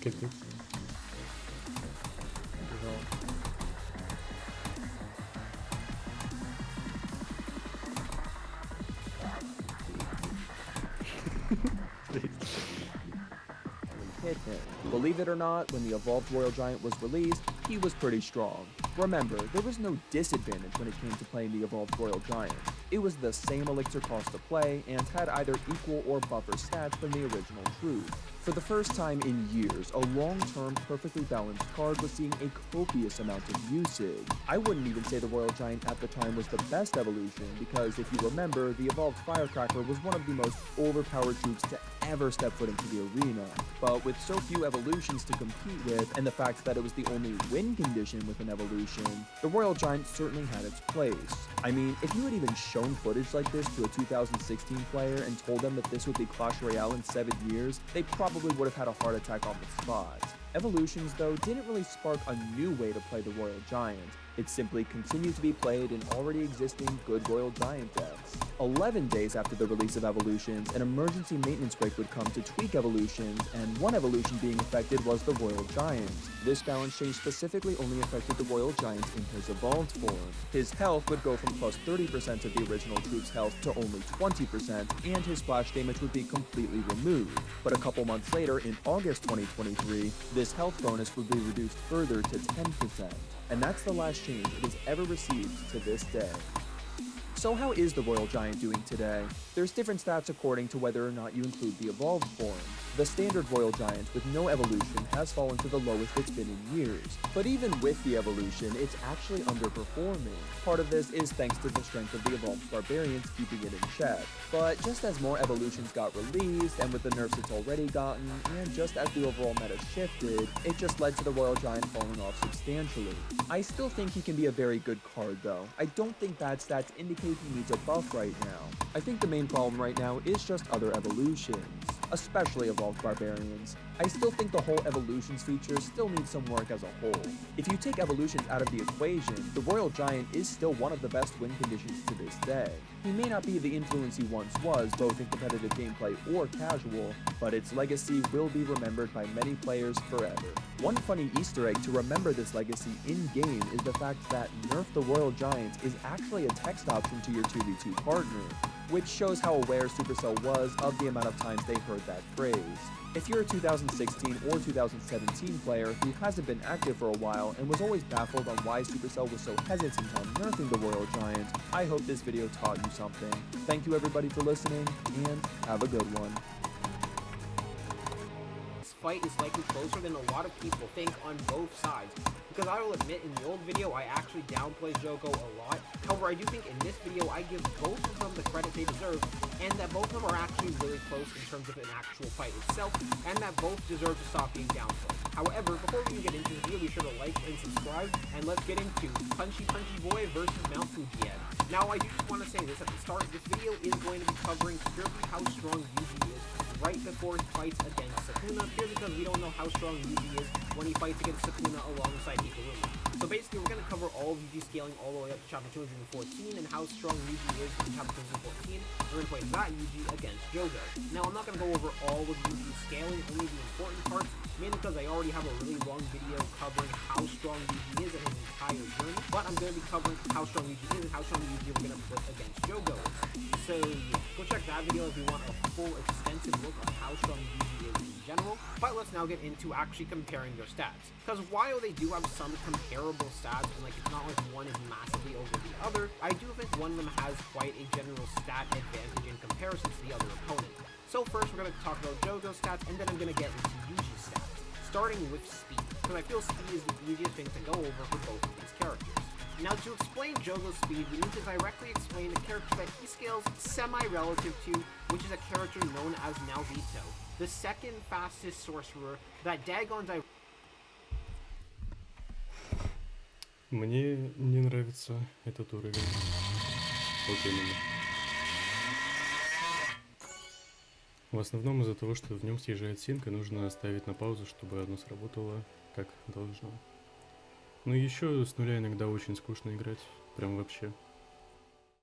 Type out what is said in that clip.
Капец. Hit him. Believe it or not, when the evolved royal giant was released, he was pretty strong. Remember, there was no disadvantage when it came to playing the evolved royal giant. It was the same elixir cost to play and had either equal or buffer stats than the original truth. For the first time in years, a long-term, perfectly balanced card was seeing a copious amount of usage. I wouldn't even say the Royal Giant at the time was the best evolution, because if you remember, the evolved Firecracker was one of the most overpowered troops to ever step foot into the arena. But with so few evolutions to compete with, and the fact that it was the only win condition with an evolution, the Royal Giant certainly had its place. I mean, if you had even shown footage like this to a 2016 player and told them that this would be Clash Royale in 7 years, they probably would have had a heart attack on the spot. Evolutions, though, didn't really spark a new way to play the Royal Giant. It simply continued to be played in already existing good Royal Giant decks. 11 days after the release of Evolutions, an emergency maintenance break would come to tweak Evolutions, and one evolution being affected was the Royal Giant. This balance change specifically only affected the Royal Giant in his evolved form. His health would go from plus 30% of the original troop's health to only 20%, and his splash damage would be completely removed. But a couple months later, in August 2023, this health bonus would be reduced further to 10%. And that's the last change it has ever received to this day. So how is the Royal Giant doing today? There's different stats according to whether or not you include the evolved form. The standard Royal Giant with no evolution has fallen to the lowest it's been in years. But even with the evolution, it's actually underperforming. Part of this is thanks to the strength of the evolved barbarians keeping it in check. But just as more evolutions got released, and with the nerfs it's already gotten, and just as the overall meta shifted, it just led to the Royal Giant falling off substantially. I still think he can be a very good card though. I don't think bad stats indicate he needs a buff right now. I think the main problem right now is just other evolutions, especially evolved barbarians. I still think the whole evolutions feature still needs some work as a whole. If you take evolutions out of the equation, the Royal Giant is still one of the best win conditions to this day. He may not be the influence he once was, both in competitive gameplay or casual, but its legacy will be remembered by many players forever. One funny Easter egg to remember this legacy in-game is the fact that Nerf the Royal Giant is actually a text option to your 2v2 partner, which shows how aware Supercell was of the amount of times they heard that phrase. If you're a 2016 or 2017 player who hasn't been active for a while and was always baffled on why Supercell was so hesitant on nerfing the Royal Giant, I hope this video taught you something. Thank you everybody for listening, and have a good one. This fight is likely closer than a lot of people think on both sides, because I will admit in the old video I actually downplayed Jogo a lot. However, I do think in this video I give both of them the credit they deserve, and that both of them are actually really close in terms of an actual fight itself, and that both deserve to stop being downplayed. However, before we can get into the video, be sure to like and subscribe, and let's get into Punchy Boy versus Mount Fujian. Now, I do just want to say this at the start, this video is going to be covering purely how strong Yuji is right before he fights against Sukuna, purely because we don't know how strong Yuji is when he fights against Sukuna alongside Hikaru. So basically, we're going to cover all of Yuji scaling all the way up to chapter 214 and how strong Yuji is in chapter 214. We're going to fight that Yuji against Jogo. Now, I'm not going to go over all of Yuji's scaling, only the important parts, mainly because I already have a really long video covering how strong Yuji is and his entire journey. But I'm going to be covering how strong Yuji is and how strong Yuji we're going to put against Jogo. So yeah, go check that video if you want a full, extensive look on how strong Yuji is in general. But let's now get into actually comparing their stats. Because while they do have some comparable stats, and like it's not like one is massively over the other, I do think one of them has quite a general stat advantage in comparison to the other opponent. So first we're going to talk about Jogo's stats, and then I'm going to get into Yuji's stats, starting with speed, because I feel speed is the easiest thing to go over for both of these characters. Now, to explain Jogo's speed, we need to directly explain the character that he scales semi-relative to, which is a character known as Naruto, the second fastest sorcerer that Dagon Мне не нравится этот уровень. Вот именно. В основном из-за того, что в нем съезжает синк, и нужно ставить на паузу, чтобы оно сработало как должно. Ну и еще с нуля иногда очень скучно играть. Прям вообще.